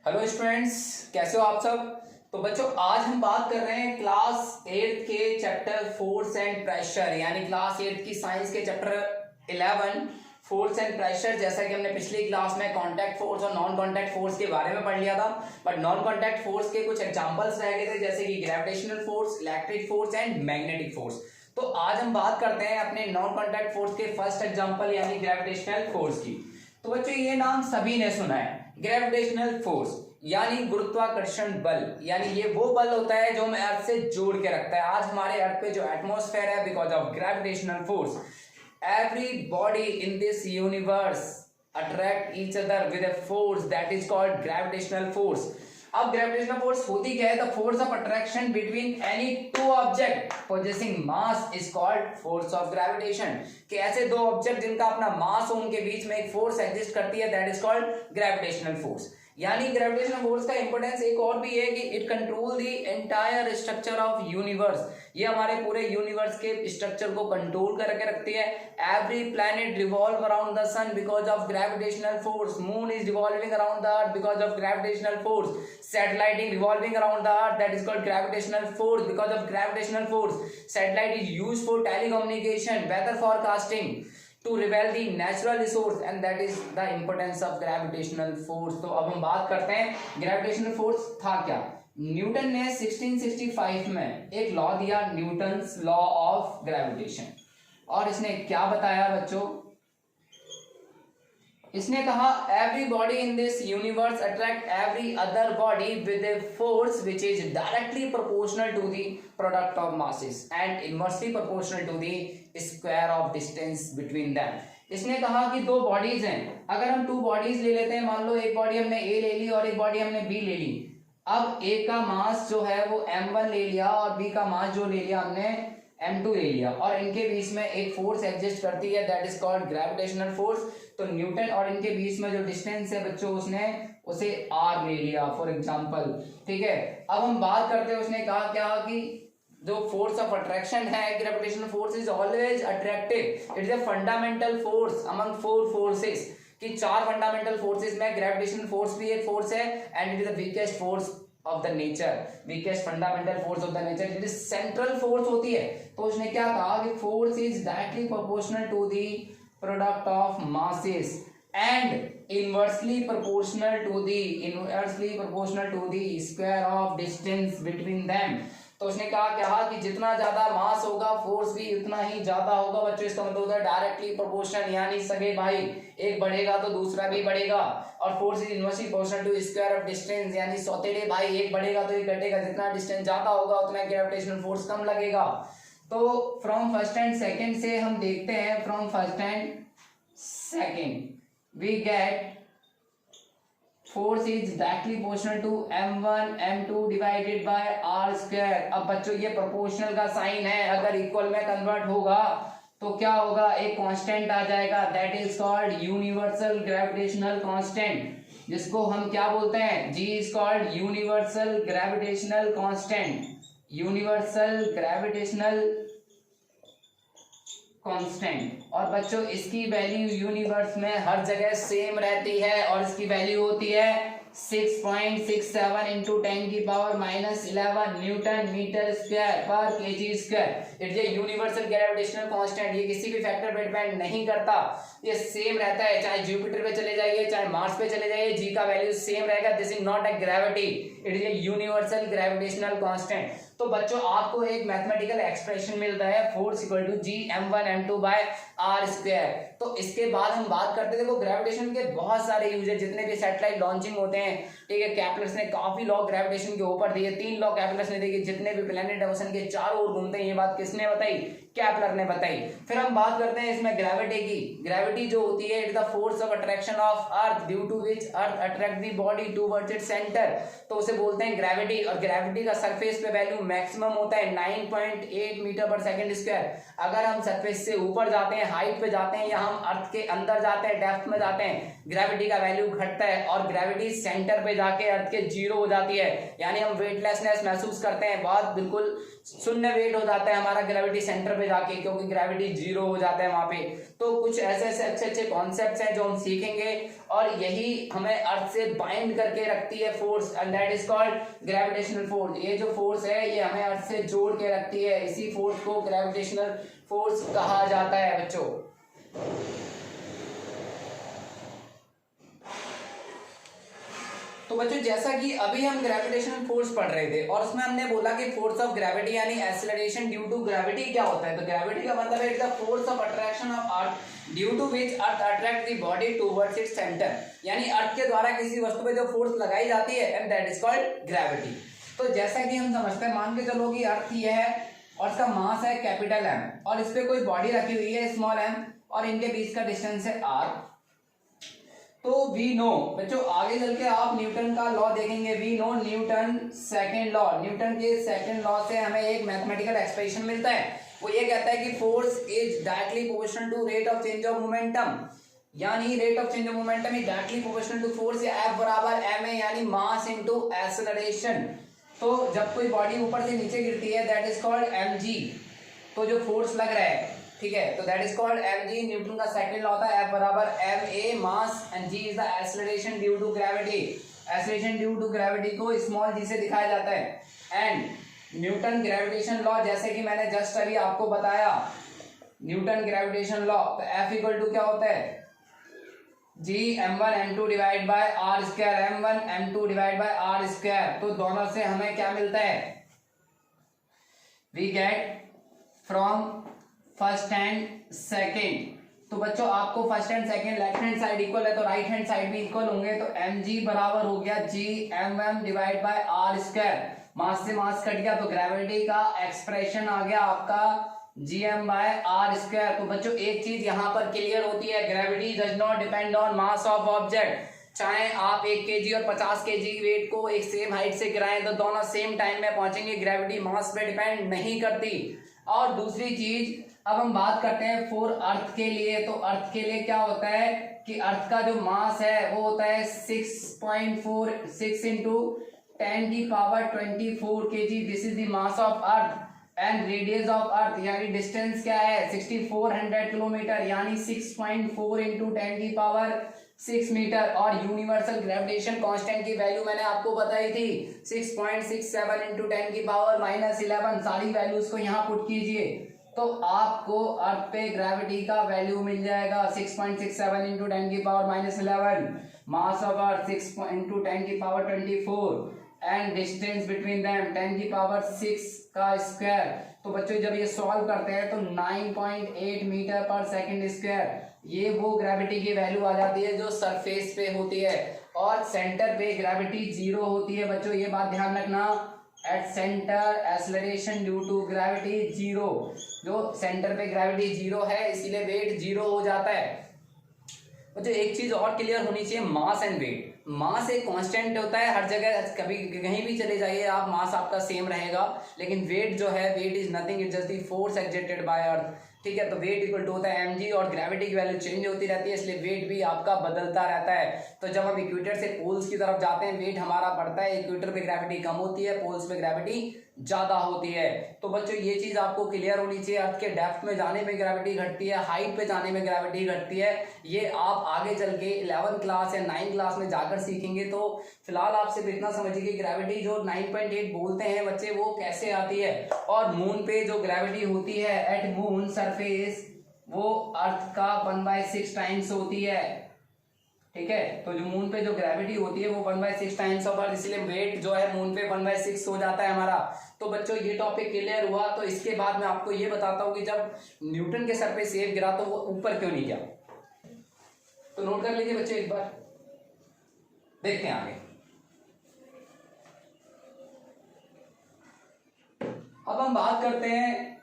Hello students, कैसे हो आप सब। तो बच्चों, आज हम बात कर रहे हैं क्लास 8 के चैप्टर फोर्स एंड प्रेशर, यानी क्लास 8 की साइंस के चैप्टर 11 फोर्स एंड प्रेशर। जैसा कि हमने पिछली क्लास में कांटेक्ट फोर्स और नॉन कांटेक्ट फोर्स के बारे में पढ़ लिया था, बट नॉन कांटेक्ट फोर्स के कुछ एग्जांपल्स रह गए थे, जैसे कि gravitational force, electric force and magnetic force. तो आज हम बात करते हैं अपने नॉन कांटेक्ट फोर्स के फर्स्ट एग्जांपल यानी ग्रेविटेशनल फोर्स की। तो बच्चों, ये नाम सभी ने सुना है, ग्रेविटेशनल फोर्स यानी गुरुत्वाकर्षण बल। यानी ये वो बल होता है जो हमें अर्थ से जोड़ के रखता है। आज हमारे अर्थ पे जो एटमॉस्फेयर है, because of gravitational force, every body in this universe attract each other with a force that is called gravitational force. अब ग्रेविटेशनल फोर्स होती क्या है? The force of attraction between any two object possessing mass is called force of gravitation. कि ऐसे दो object जिनका अपना मास हो, उनके बीच में एक फोर्स एग्जिस्ट करती है, that is called gravitational force. यानी ग्रेविटेशनल फोर्स का इंपॉर्टेंस एक और भी है कि it control the entire structure of universe. ये हमारे पूरे यूनिवर्स के स्ट्रक्चर को कंट्रोल करके रखती है। Every planet revolve around the sun because of gravitational force. Moon is revolving around the earth because of gravitational force. Satellite is revolving around the earth, that is called gravitational force because of gravitational force. Satellite is used for telecommunication, weather forecasting, to reveal the natural resource, and that is the importance of gravitational force। तो अब हम बात करते हैं gravitational force था क्या। Newton ने 1665 में एक लॉ दिया, न्यूटन्स लॉ ऑफ ग्रेविटेशन। और इसने क्या बताया बच्चों? इसने कहा every body in this universe attract every other body with a force which is directly proportional to the product of masses and inversely proportional to the square of distance between them. इसने कहा कि दो bodies हैं, अगर हम two bodies ले लेते हैं, मान लो एक बॉडी हमने ए ले ली और एक बॉडी हमने बी ले ली। अब ए का मास जो है वो m1 ले लिया और बी का मास जो ले लिया हमने m2 ले लिया, और इनके बीच में एक फोर्स एग्जिस्ट करती है, that is called gravitational force. तो न्यूटन और इनके बीच में जो डिस्टेंस है बच्चों, उसने उसे r ले लिया फॉर एग्जांपल। ठीक है, अब हम बात करते हैं, उसने कहा क्या कि जो फोर्स ऑफ अट्रैक्शन है, gravitational force is always attractive. It is a fundamental force among four forces. कि चार फंडामेंटल फोर्सेस में ग्रेविटेशनल फोर्स भी एक फोर्स है, and it is the weakest force of the nature, weakest fundamental force of the nature. It is central force होती है। तो उसने क्या कहा कि force is directly proportional to the product of masses and inversely proportional to the square of distance between them. तो उसने कहा कि जितना ज्यादा मास होगा, फोर्स भी उतना ही ज्यादा होगा बच्चों। इसका मतलब होता है डायरेक्टली प्रोपोर्शनल, यानी सगे भाई, एक बढ़ेगा तो दूसरा भी बढ़ेगा। और force is inversely proportional to square of distance, यानी सौतेले भाई, एक बढ़ेगा तो एक घटेगा, जितना डिस्टेंस ज्यादा होगा उतना ग्रेविटेशनल फोर्स कम लगेगा। तो फ्रॉम फर्स्ट एंड सेकेंड से हम देखते हैं, from first and second we get force is directly proportional to m1 m2 divided by r square. अब बच्चों ये प्रोपोर्शनल का साइन है, अगर इक्वल में कन्वर्ट होगा तो क्या होगा? एक कांस्टेंट आ जाएगा, that is called universal gravitational constant, जिसको हम क्या बोलते हैं? g is called universal gravitational constant, universal gravitational constant. और बच्चों इसकी वैल्यू यूनिवर्स में हर जगह सेम रहती है, और इसकी वैल्यू होती है 6.67 इंटू 10⁻11 न्यूटन मीटर स्क्वायर पर KG square. It is universal gravitational constant. ये किसी भी फैक्टर पे डिपेंड नहीं करता, ये सेम रहता है, चाहे जुपिटर पे चले जाइए चाहे मार्स पे चले जाइए, जी का वैल्यू सेम रहेगा। This is not a gravity, it is a universal gravitational constant. तो बच्चों आपको एक मैथमेटिकल एक्सप्रेशन मिलता है, force equal to G m1 m2 by r square. तो इसके बाद हम बात करते हैं, देखो ग्रेविटेशन के बहुत सारे यूज है, जितने भी सैटेलाइट लॉन्चिंग होते हैं, ठीक है, कैप्लर्स ने काफी लॉ ग्रेविटेशन के ऊपर दिए, 3 लॉ कैप्लर्स ने दिए, जितने भी प्लेनेट है ओशन के चारों ओर घूमते हैं। ये बात किसने बताई? कैप्लर ने बताई। फिर हम बात करते हैं इसमें ग्रेविटी की। ग्रेविटी जो होती है, it is the force of attraction of earth due to which earth attract the body towards its centre, तो उसे बोलते हैं ग्रेविटी। और ग्रेविटी का सरफेस पे वैल्यू मैक्सिमम होता है 9.8 मीटर पर सेकंड स्क्वायर। अगर हम सरफेस से ऊपर जाते हैं, हाइट पे जाते हैं, या हम अर्थ के अंदर जाते हैं, डेप्थ में जाते हैं, ग्रेविटी का वैल्यू घटता है, और ग्रेविटी सेंटर पे जाके अर्थ के जीरो हो जाती है, यानी हम वेटलेसनेस महसूस करते हैं, बहुत बिल्कुल शून्य वेट हो जाता है हमारा ग्रेविटी सेंटर पे जाके, क्योंकि ग्रेविटी जीरो हो जाता है वहां पे। तो कुछ ऐसे ऐसे अच्छे अच्छे कॉन्सेप्ट्स हैं जो हम सीखेंगे, और यही हमें अर्थ से बाइंड करके रखती है force, and that is called gravitational force. ये जो फोर्स है ये हमें अर्थ से जोड़ के रखती है, इसी फोर्स को ग्रेविटेशनल फोर्स कहा जाता है बच्चों। तो बच्चों जैसा कि अभी हम ग्रेविटेशनल फोर्स पढ़ रहे थे, और उसमें हमने बोला कि फोर्स ऑफ ग्रेविटी यानी एक्सेलरेशन ड्यू टू ग्रेविटी क्या होता है। तो ग्रेविटी का मतलब है it's the force of attraction of earth due to which earth attract the body towards its centre, यानी अर्थ के द्वारा किसी वस्तु पे जो फोर्स लगाई जाती है, and that is called gravity. तो जैसा कि हम समझते हैं, मान के चलो कि अर्थ ये है और इसका मास है कैपिटल एम, और इस पे कोई बॉडी रखी हुई है स्मॉल एम, और इनके बीच का डिस्टेंस है आर। तो वी नो बच्चों, आगे चल के आप न्यूटन का लॉ देखेंगे, we know Newton second law. Newton के सेकंड लॉ से हमें एक मैथमेटिकल एक्सप्रेशन मिलता है, वो ये कहता है कि force is directly proportional to rate of change of momentum, यानी rate of change of momentum is directly proportional to force, या एफ बराबर एम ए यानी मास इनटू एक्सेलरेशन। तो जब कोई बॉडी ऊपर से नीचे गिरती है that is called m g, तो जो फोर्स लग रहा है, ठीक है, तो that is called m g. Newton का सेकंड लॉ होता है एफ बराबर m a mass, and g is the acceleration due to gravity. Acceleration due to gravity को स्मॉल जी से दिखाया जाता है। एंड न्यूटन ग्रेविटेशन लॉ, जैसे कि मैंने जस्ट अभी आपको बताया, न्यूटन ग्रेविटेशन लॉ, तो एफ इक्वल टू क्या होता है, G m1 m2 divide by r square, m1 m2 divide by r square. तो दोनों से हमें क्या मिलता है, we get from first and second. तो बच्चों आपको first and second left hand side equal है, तो राइट हैंड साइड भी इक्वल होंगे, तो एम जी बराबर हो गया G m m divide by r square. मास से मास कट गया, तो ग्रेविटी का एक्सप्रेशन आ गया आपका G m by r square. तो बच्चों एक चीज यहाँ पर क्लियर होती है, gravity does not depend on mass of object. चाहे आप 1 kg और 50 kg वेट को एक सेम हाइट से गिराएं तो दोनों सेम टाइम में पहुंचेंगे, ग्रेविटी मास पे डिपेंड नहीं करती। और दूसरी चीज, अब हम बात करते हैं फॉर अर्थ के लिए। तो अर्थ के लिए क्या होता है कि अर्थ का जो मास है वो होता है 6.46 इंटू 10 की power 24 kg, this is the mass of earth. And radius of earth यानी डिस्टेंस क्या है 6400 किलोमीटर, यानी 6.4 इंटू 10 की पावर 6 मीटर। और यूनिवर्सल ग्रेविटेशन कांस्टेंट की वैल्यू मैंने आपको बताई थी 6.67 इंटू 10 की पावर -11। सारी वैल्यूज को यहाँ पुट कीजिए तो आपको अर्थ पे ग्रेविटी का वैल्यू मिल जाएगा 6.67 इंटू 10 की power -11, mass of earth 6 into 10 की power 24, and distance between them 10 की पावर 6 का स्क्वायर। तो बच्चों जब ये सॉल्व करते हैं तो 9.8 मीटर पर सेकंड स्क्वायर, ये वो ग्रेविटी की वैल्यू आ जाती है जो सरफेस पे होती है, और सेंटर पे ग्रेविटी 0 होती है। बच्चों ये बात ध्यान रखना, at centre acceleration due to gravity 0, जो सेंटर पे ग्रेविटी 0 है इसीलिए वेट 0 हो जाता है। बच्चों एक चीज और क्लियर होनी चाहिए, मास एंड वेट। मास एक कांस्टेंट होता है हर जगह, कभी कहीं भी चले जाइए आप, मास आपका सेम रहेगा। लेकिन वेट जो है, weight is nothing, it just the force exerted by earth, ठीक है। तो वेट इक्वल टू होता है mg, और ग्रेविटी की वैल्यू चेंज होती रहती है, इसलिए वेट भी आपका बदलता रहता है। तो जब हम इक्वेटर से पोल्स की तरफ जाते हैं वेट हमारा बढ़ता है, इक्वेटर पे ग्रेविटी कम होती है, पोल्स पे ग्रेविटी ज्यादा होती है। तो बच्चों ये चीज आपको क्लियर होनी चाहिए, अर्थ के डेप्थ में जाने में ग्रेविटी घटती है, हाइट पे जाने में ग्रेविटी घटती है। ये आप आगे चल के 11th क्लास या 9th क्लास में जाकर सीखेंगे। तो फिलहाल आप सिर्फ इतना समझिए कि ग्रेविटी जो 9.8 बोलते हैं बच्चे वो कैसे आती है। और मून पे जो ग्रेविटी होती है एट मून सरफेस, वो अर्थ का 1/6 टाइम्स होती है, ठीक है। तो जो मून पे जो ग्रेविटी होती है वो 1/6 टाइम्स ऑफ अर्थ, इसलिए वेट जो है मून पे 1/6 हो जाता है हमारा। तो बच्चों ये टॉपिक क्लियर हुआ। तो इसके बाद मैं आपको ये बताता हूँ कि जब न्यूटन के सर पे सेब गिरा तो वो ऊपर क्यों नहीं गया। तो नोट कर लीजिए बच्चों, एक बार देखते हैं आगे। अब हम बात करते हैं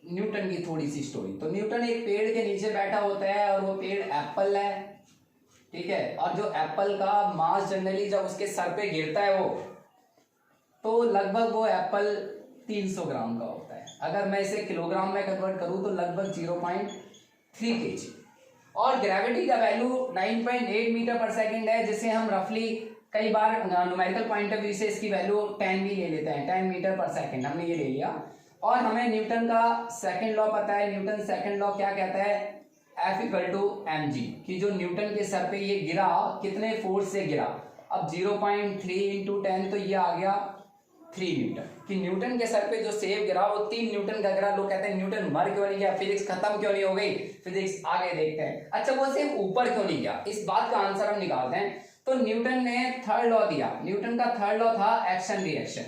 न्यूटन की थोड़ी सी स्टोरी। तो न्यूटन एक पेड़ के नीचे बैठा होता है और वो पेड़ एप्पल है, ठीक है। और जो एप्पल का मास जनरली जब उसके सर पे गिरता है वो, तो लगभग वो एप्पल 300 ग्राम का होता है। अगर मैं इसे किलोग्राम में कन्वर्ट करूं तो लगभग 0.3 kg। और ग्रेविटी का वैल्यू 9.8 मीटर पर सेकंड है, जिसे हम रफली कई बार न्यूमेरिकल पॉइंट ऑफ व्यू से इसकी वैल्यू 10 भी ले लेते हैं, 10 मीटर पर सेकंड हमने ये ले लिया। और हमें न्यूटन का सेकंड लॉ पता है। न्यूटन सेकंड लॉ क्या कहता है, F इक्वल टू mg, कि जो न्यूटन के सर पे ये गिरा कितने फोर्स से गिरा। अब 0.3 इंटू 10 तो ये आ गया 3 न्यूटन, कि न्यूटन के सर पे जो सेब गिरा वो 3 न्यूटन का गिरा। लोग कहते हैं न्यूटन मर क्यों नहीं गया, फिजिक्स खत्म क्यों नहीं हो गई, फिजिक्स आगे देखते हैं। अच्छा, वो सिर्फ ऊपर क्यों नहीं गया, इस बात का आंसर हम निकालते हैं। तो न्यूटन ने थर्ड लॉ दिया। न्यूटन का थर्ड लॉ था action reaction,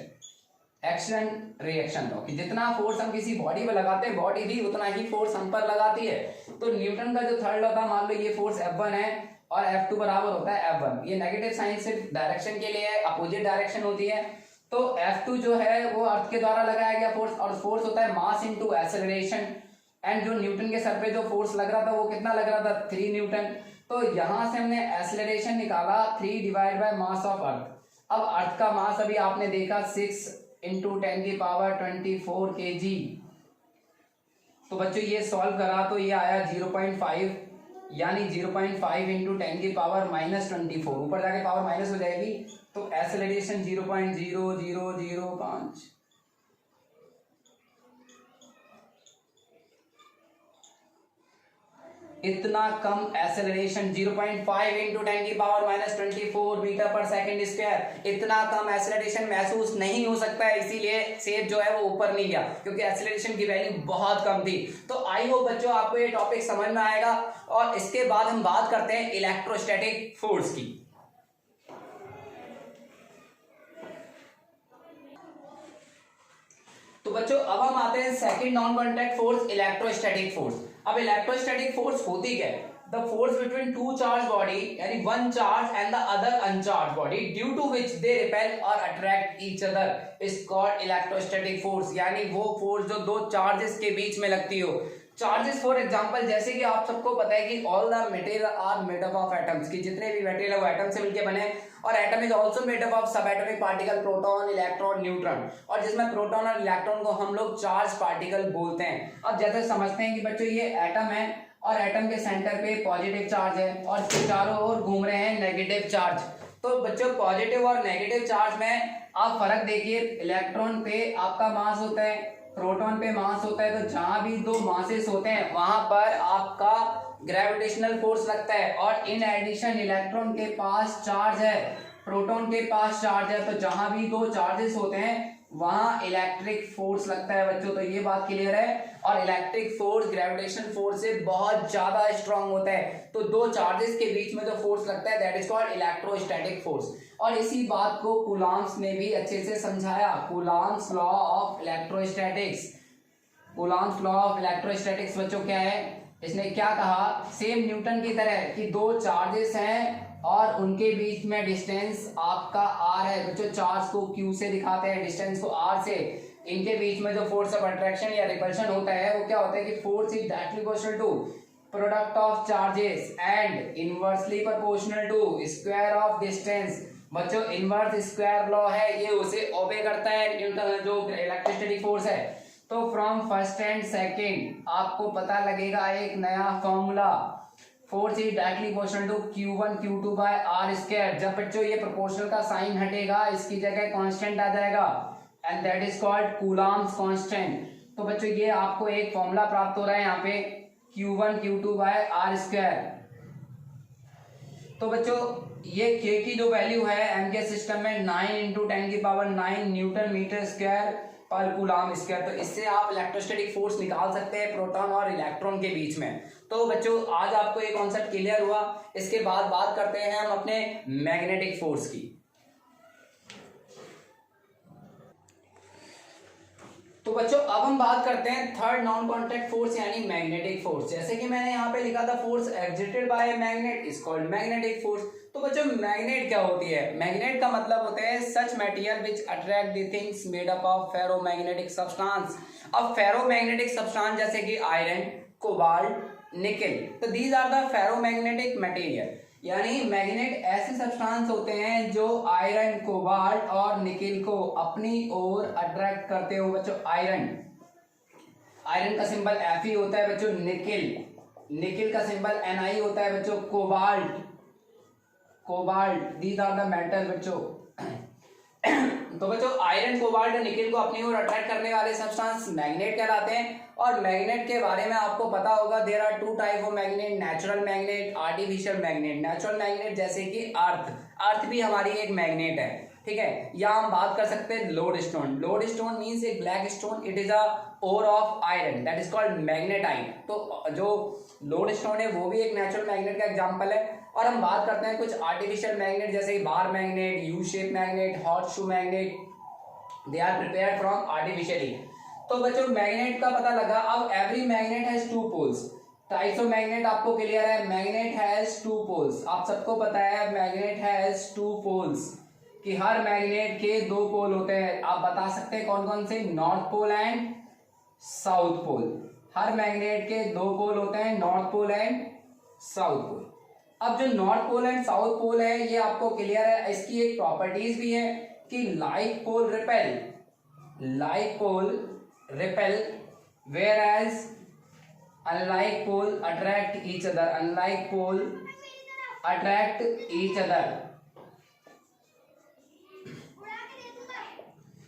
action reaction law, कि जितना फोर्स हम किसी बॉडी पे लगाते हैं बॉडी भी उतना ही फोर्स हम पर लगाती है। तो न्यूटन का जो थर्ड लॉ था, मान लो ये फोर्स F1 है और F2 बराबर होता है F1। ये नेगेटिव साइन सिर्फ डायरेक्शन के लिए है, अपोजिट डायरेक्शन होती है। तो F2 जो है वो अर्थ के द्वारा लगाया गया फोर्स, और फोर्स होता है मास इनटू एक्सेलरेशन। एंड जो न्यूटन के सर पे जो फोर्स लग रहा था वो कितना लग रहा था, 3 न्यूटन। तो यहां से हमने एक्सेलरेशन निकाला 3 divide by mass of earth. अब अर्थ का मास अभी आपने देखा 6 इंटू 10 की पावर 24 kg। तो बच्चों ये सॉल्व करा तो ये आया 0.5, यानी 0.5 इंटू 10 की पावर -24, ऊपर जाके पावर माइनस हो जाएगी। तो एक्सेलरेशन 0.0005। इतना कम एक्सेलरेशन 0.5 इंटू 10 की पावर -24 मीटर पर सेकंड स्क्वायर, इतना कम एक्सेलरेशन महसूस नहीं हो सकता है। इसीलिए सेब जो है वो ऊपर नहीं गया, क्योंकि एक्सेलरेशन की वैल्यू बहुत कम थी। तो आई होप बच्चों आपको ये टॉपिक समझ में आएगा। और इसके बाद हम बात करते हैं इलेक्ट्रोस्टैटिक फोर्स की। तो बच्चों अब हम आते हैं second non contact force, electrostatic force. अब इलेक्ट्रोस्टैटिक फोर्स होती क्या है, the force between two charge body, यानी one charge and the other uncharge body, due to which they repel और attract each other, is called electrostatic force. यानी वो force जो दो चार्जेस के बीच में लगती हो। चार्जेस फॉर एग्जांपल, जैसे कि आप सबको पता है कि all the material are made up of atoms, कि जितने भी मटेरियल है वो एटम से मिलकर बने। और atom is also made up of subatomic particle, proton, electron, neutron. और जिसमें प्रोटॉन और इलेक्ट्रॉन को हम लोग चार्ज पार्टिकल बोलते हैं। अब जैसे समझते हैं कि बच्चों ये एटम है और एटम के सेंटर पे पॉजिटिव चार्ज है और इसके चारों ओर घूम रहे हैं नेगेटिव चार्ज। तो बच्चों पॉजिटिव और नेगेटिव चार्ज में आप फर्क देखिए, इलेक्ट्रॉन पे आपका मास होता है, प्रोटॉन पे मास होता है। तो जहां भी दो मासेस होते हैं वहां पर आपका ग्रेविटेशनल फोर्स लगता है। और इन एडिशन इलेक्ट्रॉन के पास चार्ज है, प्रोटॉन के पास चार्ज है। तो जहां भी दो चार्जेस होते हैं वहां इलेक्ट्रिक फोर्स लगता है बच्चों। तो ये बात क्लियर है। और इलेक्ट्रिक फोर्स ग्रेविटेशनल फोर्स से बहुत ज्यादा स्ट्रांग होता है। तो दो चार्जेस के बीच में जो फोर्स लगता है that is called electrostatic force. और इसी बात को कूलॉम्स ने भी अच्छे से समझाया, Coulomb's law of electrostatics. Coulomb's law of electrostatics बच्चों क्या है, इसने क्या कहा, सेम न्यूटन की तरह कि दो चार्जेस हैं और उनके बीच में डिस्टेंस आपका r है। बच्चों चार्ज को q से दिखाते हैं, डिस्टेंस को r से। इनके बीच में जो फोर्स ऑफ अट्रैक्शन या रिपल्शन होता है वो क्या होता है कि force is directly proportional to product of charges and inversely proportional to square of distance. बच्चों इनवर्स स्क्वायर लॉ है, ये उसे ओबे करता है न्यूटन जो इलेक्ट्रोस्टैटिक फोर्स है। तो फ्रॉम फर्स्ट एंड सेकंड आपको पता लगेगा एक नया formula, force is directly proportional to Q1 Q2 by R square. जब बच्चों ये प्रोपोर्शनल का साइन हटेगा इसकी जगह कांस्टेंट आ जाएगा and that is called Coulomb's constant. तो बच्चों ये आपको एक फॉर्मूला प्राप्त हो रहा है यहाँ पे Q1 Q2 by R square. तो बच्चों ये K की जो वैल्यू है M के सिस्टम में 9 इंटू 10 की पावर 9 न्यूटन मीटर स्क्वायर पर कूलॉम स्क्वायर। तो इससे आप इलेक्ट्रोस्टैटिक फोर्स निकाल सकते हैं प्रोटॉन और इलेक्ट्रॉन के बीच में। तो बच्चों आज आपको ये कॉन्सेप्ट क्लियर हुआ। इसके बाद बात करते हैं हम अपने मैग्नेटिक फोर्स की। तो बच्चों अब हम बात करते हैं थर्ड नॉन कॉन्टैक्ट फोर्स यानी मैग्नेटिक फोर्स। जैसे कि मैंने यहाँ पे लिखा था force exerted by a magnet is called magnetic force. तो बच्चों मैग्नेट क्या होती है, मैग्नेट का मतलब होता है such material which attract the things made up of ferromagnetic substance. अब फेरोमैग्नेटिक सब्सटेंस जैसे कि आयरन, कोबाल्ट, निकेल, तो these are the ferromagnetic material. यानी मैग्नेट ऐसे सब्सटेंस होते हैं जो आयरन, कोबाल्ट और निकेल को अपनी ओर अट्रैक्ट करते हो। बच्चों आयरन का सिंबल Fe होता है बच्चों। निकेल का सिंबल Ni होता है बच्चों। Cobalt cobalt, these are the metal बच्चों। तो बच्चों आयरन, कोबाल्ट, निकेल को अपनी ओर अट्रैक्ट करने वाले सब्सटेंस मैग्नेट कहलाते हैं। और मैग्नेट के बारे में आपको पता होगा, there are two type of magnet, natural magnet, artificial magnet. Natural magnet जैसे कि अर्थ भी हमारी एक मैग्नेट है, ठीक है। या हम बात कर सकते हैं lodestone. Lodestone means a black stone, it is a ore of iron, that is called magnetite. तो जो लोड स्टोन है वो भी एक नेचुरल मैग्नेट का एग्जांपल है। और हम बात करते हैं कुछ आर्टिफिशियल मैग्नेट, जैसे bar magnet, U shape magnet, horseshoe magnet, they are prepared from artificially. तो बच्चों मैग्नेट का पता लगा। अब every magnet has two poles. Types of magnet आपको क्लियर है। मैग्नेट हैज टू पोल्स, आप सबको पता है मैग्नेट हैज टू पोल्स, कि हर मैग्नेट के दो पोल होते हैं। आप बता सकते हैं कौन कौन से, north pole and south pole. हर मैग्नेट के दो पोल होते हैं, north pole and south pole. अब जो north pole and south pole है ये आपको क्लियर है। इसकी एक प्रॉपर्टीज भी है कि like pole repel whereas unlike pole attract each other, unlike pole attract each other.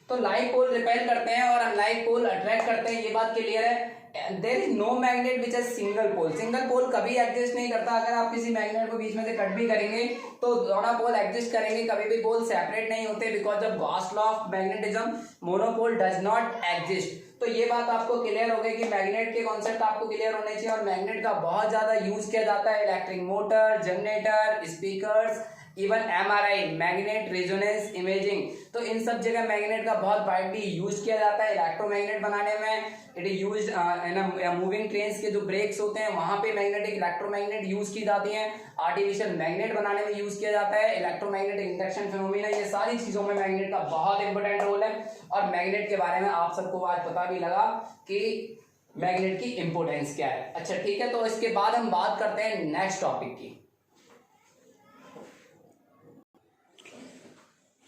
तो लाइक पोल रिपेल करते हैं और अनलाइक पोल अट्रैक्ट करते हैं, ये बात क्लियर है। There is no magnet which is single pole. Single pole कभी एग्जिस्ट नहीं करता। अगर आप किसी मैग्नेट को बीच में से कट भी करेंगे तो दोनों पोल एग्जिस्ट करेंगे, कभी भी पोल सेपरेट नहीं होते, because of Gauss law of magnetism monopole does not exist. तो ये बात आपको क्लियर हो गई कि मैग्नेट के कॉन्सेप्ट आपको क्लियर होने चाहिए। और मैग्नेट का बहुत ज्यादा यूज किया जाता है electric motor, generator, speakers, even MRI, magnet resonance imaging. तो इन सब जगह मैग्नेट का बहुत वाइडली यूज किया जाता है। इलेक्ट्रोमैग्नेट बनाने में it is use in moving trains के जो ब्रेक्स होते हैं वहां पे मैग्नेटिक इलेक्ट्रोमैग्नेट यूज की जाती हैं। आर्टिफिशियल मैग्नेट बनाने में यूज किया जाता है। इलेक्ट्रोमैग्नेटिक इंडक्शन फिनोमेना, ये सारी चीजों में मैग्नेट का बहुत इंपॉर्टेंट रोल है। और मैग्नेट के बारे में आप सबको आज पता भी लगा कि मैग्नेट की इंपोर्टेंस क्या है। अच्छा ठीक है, तो इसके बाद हम बात करते हैं नेक्स्ट टॉपिक की।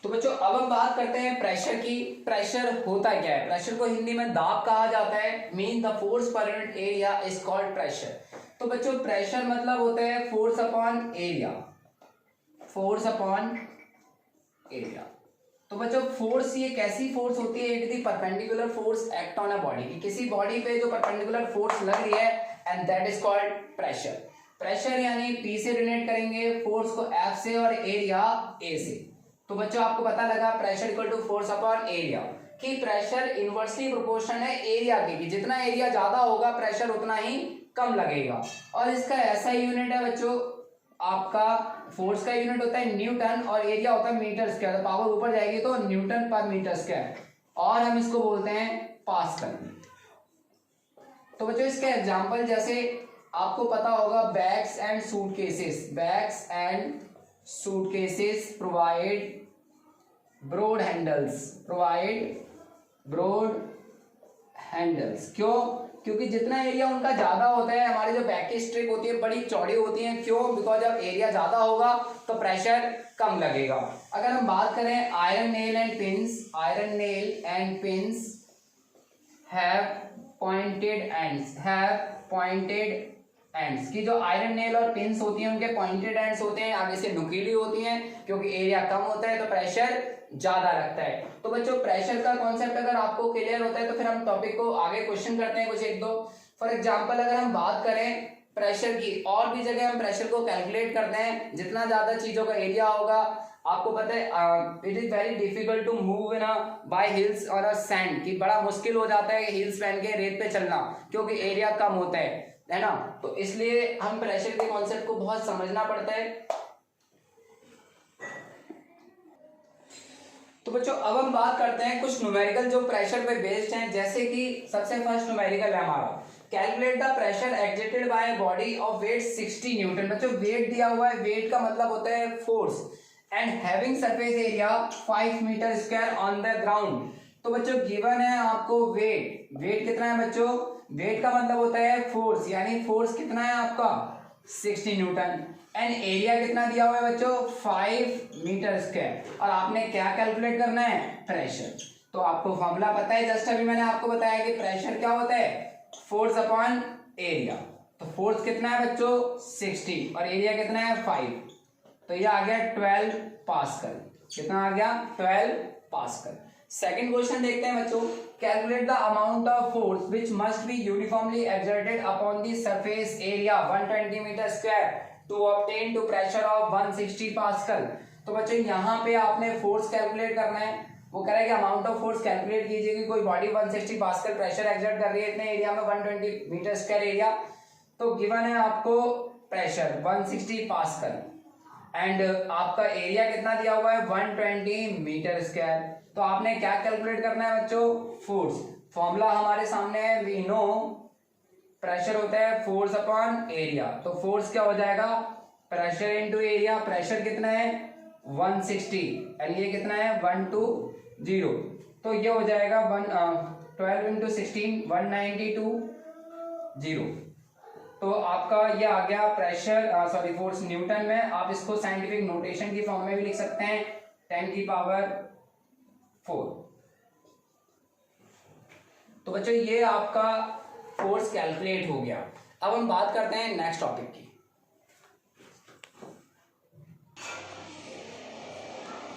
तो बच्चों अब हम बात करते हैं प्रेशर की। प्रेशर होता क्या है? प्रेशर को हिंदी में दाब कहा जाता है। Mean the force per unit area is called pressure. तो बच्चों प्रेशर मतलब होता है force upon area, force upon area. तो बच्चों फोर्स ये कैसी फोर्स होती है? It is the perpendicular force act on a body. किसी बॉडी पे जो परपेंडिकुलर फोर्स लग रही है and that is called pressure. Pressure यानी P से रिलेट करेंगे, फोर्स को F से और एरिया A से। तो बच्चों आपको पता लगा pressure equal to force upon area, कि प्रेशर इनवर्सली प्रोपोर्शनल है एरिया के, कि जितना एरिया ज्यादा होगा प्रेशर उतना ही कम लगेगा। और इसका ऐसा यूनिट है बच्चों, आपका फोर्स का यूनिट होता है न्यूटन और एरिया होता है मीटर स्क्वायर। तो पावर ऊपर जाएगी तो न्यूटन पर मीटर स्क्वायर, और हम इसको बोलते हैं पास्कल। तो बच्चों इसके एग्जांपल जैसे आपको पता होगा bags and suitcases. Bags and suitcases provide broad handles, क्यों? क्योंकि जितना एरिया उनका ज्यादा होता है, हमारी जो बैक की स्ट्रिप होती है बड़ी चौड़ी होती है। क्यों? बिकॉज जब एरिया ज्यादा होगा तो प्रेशर कम लगेगा। अगर हम बात करें iron nail and pins, iron nail and pins have pointed ends, की जो आयरन नेल और पिंस होती हैं उनके पॉइंटेड एंड्स होते हैं, आगे से नुकीली होती हैं। क्योंकि एरिया कम होता है तो प्रेशर ज्यादा लगता है। तो बच्चों प्रेशर का कॉन्सेप्ट अगर आपको क्लियर होता है तो फिर हम टॉपिक को आगे क्वेश्चन करते हैं कुछ एक दो। फॉर एग्जांपल अगर हम बात करें प्रेशर की, और भी जगह हम प्रेशर को कैलकुलेट करते हैं। जितना ज्यादा चीजों का एरिया होगा, आपको पता है it is very difficult to move in by hills और सैंड, कि बड़ा मुश्किल हो जाता है हिल्स पहन के रेत पे चलना, क्योंकि एरिया कम होता है ना। तो इसलिए हम प्रेशर के कॉन्सेप्ट को बहुत समझना पड़ता है। तो बच्चों अब हम बात करते हैं कुछ न्यूमेरिकल जो प्रेशर पे बेस्ड हैं। जैसे कि सबसे फर्स्ट न्यूमेरिकल है हमारा, calculate the pressure exerted by a body of weight 60 newton. बच्चों वेट दिया हुआ है, वेट का मतलब होता है force, and having surface area 5 metre square on the ground. तो बच्चों गिवन है आपको वेट, वेट कितना है बच्चों? वेट का मतलब होता है फोर्स, यानी फोर्स कितना है आपका 60 न्यूटन, एंड एरिया कितना दिया हुआ है बच्चों 5 मीटर स्क्वायर। और आपने क्या कैलकुलेट करना है? प्रेशर। तो आपको फॉर्मूला पता है, जस्ट अभी मैंने आपको बताया कि प्रेशर क्या होता है? Force upon area. तो फोर्स कितना है बच्चों 60 और एरिया कितना है 5। तो ये आ गया 12 पास्कल। कितना आ गया? 12 पास्कल। सेकंड क्वेश्चन देखते हैं बच्चों, calculate the amount of force which must be uniformly exerted upon the surface area 120 metre square to obtain to pressure of 160 pascal. तो बच्चों यहाँ पे आपने फोर्स कैलकुलेट करना है। वो कह रहा है कि अमाउंट ऑफ फोर्स कैलकुलेट कीजिए कि कोई बॉडी 160 पास्कल प्रेशर एक्सर्ट कर रही है इतने एरिया में, 120 मीटर स्क्वायर एरिया। तो गिवन है आपको प्रेशर 160 पास्कल एंड आपका एरिया कितना दिया हुआ है? 120 मीटर स्क्वायर। तो आपने क्या कैलकुलेट करना है बच्चों? फोर्स। फॉर्मूला हमारे सामने है, वी नो प्रेशर होता है फोर्स अपॉन एरिया। तो फोर्स क्या हो जाएगा? Pressure into area. प्रेशर कितना है? 160 एंड ये कितना है? 120। तो ये हो जाएगा 12 इंटू 16 192 तो आपका ये आ गया प्रेशर सॉरी फोर्स न्यूटन में। आप इसको साइंटिफिक नोटेशन की फॉर्म में भी लिख सकते हैं 10 की पावर 4। तो बच्चों ये आपका फोर्स कैलकुलेट हो गया। अब हम बात करते हैं नेक्स्ट टॉपिक की।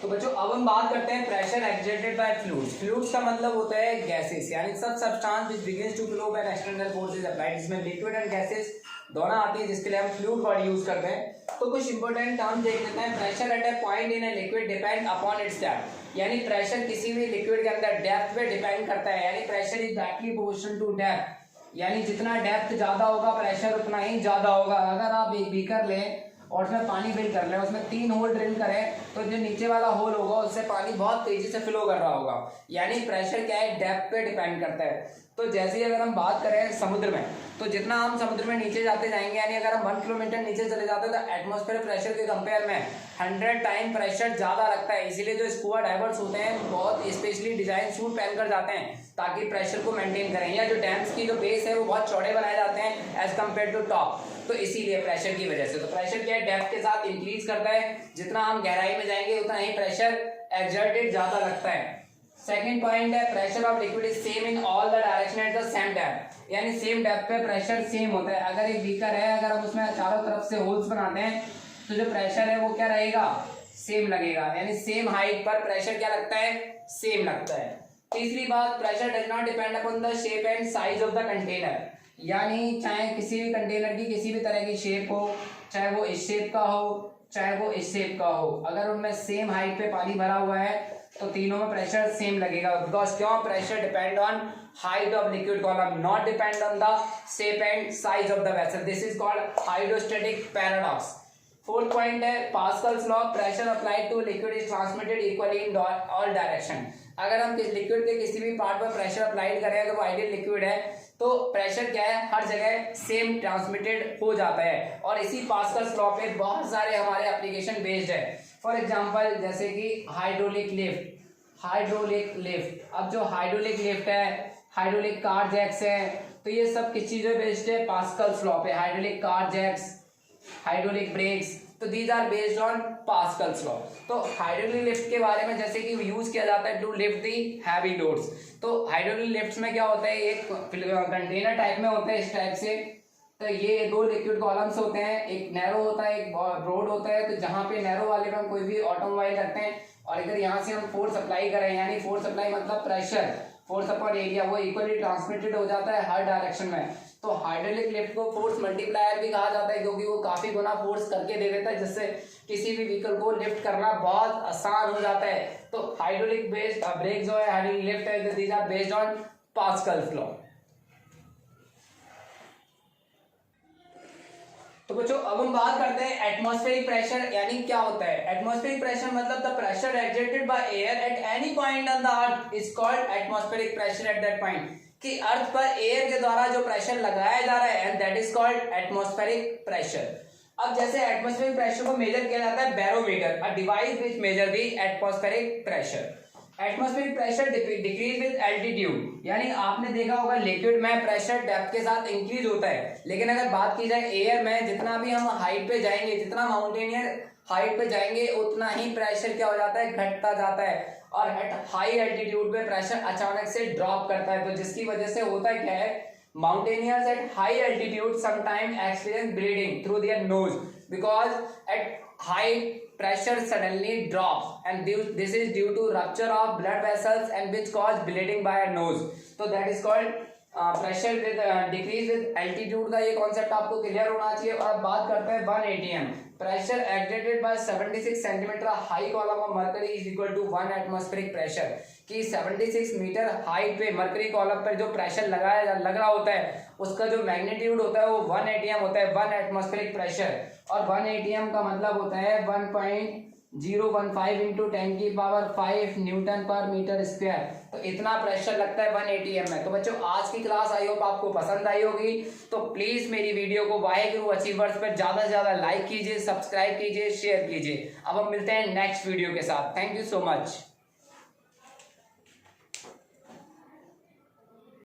तो बच्चों अब हम बात करते हैं pressure exerted by fluids. Fluids का मतलब होता है गैसेस, यानी सब substance which begins to flow when external force is applied. इसमें लिक्विड एंड गैसेस दोनों आती है जिसके लिए हम फ्लूइड वर्ड यूज करते हैं। तो कुछ इंपॉर्टेंट टर्म देख लेते हैं। Pressure at A point in a liquid depend upon its depth, यानी प्रेशर किसी भी लिक्विड के अंदर डेप्थ पे डिपेंड करता है। यानी pressure is directly proportional to depth, यानी जितना डेप्थ ज्यादा होगा प्रेशर उतना ही ज्यादा होगा। अगर आप एक बीकर लें और उसमें पानी फिल कर लें, उसमें 3 होल ड्रिल करें, तो जो नीचे वाला होल होगा उससे पानी बहुत तेजी से फ्लो कर रहा होगा। यानी प्रेशर क्या है? डेप्थ पे डिपेंड करता है। तो जैसे ही अगर हम बात करें समुद्र में, तो जितना हम समुद्र में नीचे जाते जाएंगे, यानी अगर हम 1 किलोमीटर नीचे चले जाते हैं तो एटमॉस्फेयर प्रेशर के कंपेयर में 100 टाइम प्रेशर ज्यादा लगता है। इसीलिए जो स्कूबा डाइवर्स होते हैं बहुत स्पेशली डिजाइन सूट पहनकर जाते हैं ताकि प्रेशर को मेंटेन करें। या जो डैम्स की जो बेस है वो बहुत चौड़े बनाए जाते हैं एज कम्पेयर टू टॉप, तो इसीलिए प्रेशर की वजह से। तो प्रेशर क्या है? डेप्थ के साथ इंक्रीज करता है। जितना हम गहराई में जाएंगे उतना ही प्रेशर एक्सर्टेड ज्यादा लगता है। सेकंड पॉइंट है pressure of liquid is same in all the direction at the same depth, यानी सेम डेप्थ पे प्रेशर सेम होता है। अगर एक बीकर है, अगर हम उसमें चारों तरफ से होल्स बनाते हैं तो जो प्रेशर है वो क्या रहेगा? सेम लगेगा, यानी सेम हाइट पर प्रेशर क्या लगता है? सेम लगता है। तीसरी बात, pressure does not depend upon the shape and size of the container, यानी चाहे किसी भी कंटेनर की किसी भी तरह की शेप हो, चाहे वो इस शेप का हो चाहे वो इस शेप का हो, अगर उनमें सेम हाइट पे पानी भरा हुआ है तो तीनों में प्रेशर सेम लगेगा। बिकॉज क्यों? Pressure depend on height of liquid column, not depend on the shape and size of the vessel. This is called hydrostatic paradox. Fourth point है Pascal's law, pressure applied to liquid is transmitted equally in all direction. अगर हम liquid के किसी भी part पर pressure applied करें तो वो आइडियल लिक्विड है तो प्रेशर क्या है? हर जगह सेम ट्रांसमिटेड हो जाता है। और इसी पास्कल्स लॉ पे बहुत सारे हमारे एप्लीकेशन बेस्ड है। फॉर एग्जांपल जैसे कि हाइड्रोलिक लिफ्ट। अब जो हाइड्रोलिक लिफ्ट है, हाइड्रोलिक कार जैक्स है, तो ये सब किस चीज पे बेस्ड है? पास्कल्स लॉ पे। Hydraulic car jacks, hydraulic brakes, तो these are based on Pascal's law. तो हाइड्रोलिक लिफ्ट के बारे में जैसे कि यूज किया जाता है to lift the heavy loads. तो हाइड्रोलिक लिफ्ट्स में क्या होता है? एक कंटेनर टाइप में होता है इस टाइप से। तो ये 2 लिक्विड कॉलम्स होते हैं, एक नैरो होता है एक ब्रॉड होता है। तो जहाँ पे नैरो वाले में हम कोई भी ऑटोमोबाइल रखते हैं और अगर यहाँ से हम फोर्स अप्लाई करें, यानी फोर्स अप्लाई मतलब प्रेशर, फोर्स अपॉन एरिया, वो इक्वली ट्रांसमिटेड हो जाता है हर डायरेक्शन में। तो हाइड्रोलिक लिफ्ट को फोर्स मल्टीप्लायर भी कहा जाता है क्योंकि वो काफी गुना फोर्स करके दे देता है जिससे किसी भी व्हीकल को लिफ्ट करना बहुत आसान हो जाता है। तो हाइड्रोलिक बेस्ड ब्रेक जो है, हाइड्रोलिक लिफ्ट है, these are based on Pascal's law. तो बच्चों अब हम बात करते हैं एटमॉस्फेरिक प्रेशर, यानी क्या होता है? एटमॉस्फेरिक प्रेशर मतलब the pressure exerted by air at any point on the earth is called atmospheric pressure at that point, कि अर्थ पर एयर के द्वारा जो प्रेशर लगाया जा रहा है and that is called atmospheric pressure. अब जैसे एटमॉस्फेरिक प्रेशर को मेजर किया जाता है barometer, a device which measure the atmospheric pressure. Atmospheric pressure decrease with altitude, यानी आपने देखा होगा लिक्विड में प्रेशर डेप्थ के साथ इंक्रीज होता है, लेकिन अगर बात की जाए एयर में, जितना भी हम हाइट पे जाएंगे, जितना माउंटेनियर हाइट पे जाएंगे उतना ही प्रेशर क्या हो जाता है? घटता जाता है। और एट हाई एल्टीट्यूड पे प्रेशर अचानक से ड्रॉप करता है। तो जिसकी वजह से होता क्या है? Mountaineers at high altitude sometime experience bleeding through their nose because at high pressure suddenly drops and this is due to rupture of blood vessels and which cause bleeding by a nose. So that is called pressure with decrease with altitude का ये concept आपको clear होना चाहिए। और अब बात करते हैं 1 atm pressure exerted by 76 centimetre high column of mercury is equal to 1 atmospheric pressure. कि 76 मीटर हाइट पे मरकरी कॉलम पर जो प्रेशर लग रहा होता है उसका जो मैग्नीट्यूड होता है वो 1 atm होता है, 1 एटमॉस्फेरिक प्रेशर। और 1 atm का मतलब होता है 1.015 इंटू 10 की पावर 5 न्यूटन पर मीटर स्क्वायर। तो इतना प्रेशर लगता है 1 atm में। तो बच्चों आज की क्लास आई होप आपको पसंद आई होगी। तो प्लीज मेरी वीडियो को वाहेगुरु अचीवर्स पर ज्यादा से ज्यादा लाइक कीजिए, सब्सक्राइब कीजिए, शेयर कीजिए। अब हम मिलते हैं नेक्स्ट वीडियो के साथ। Thank you so much.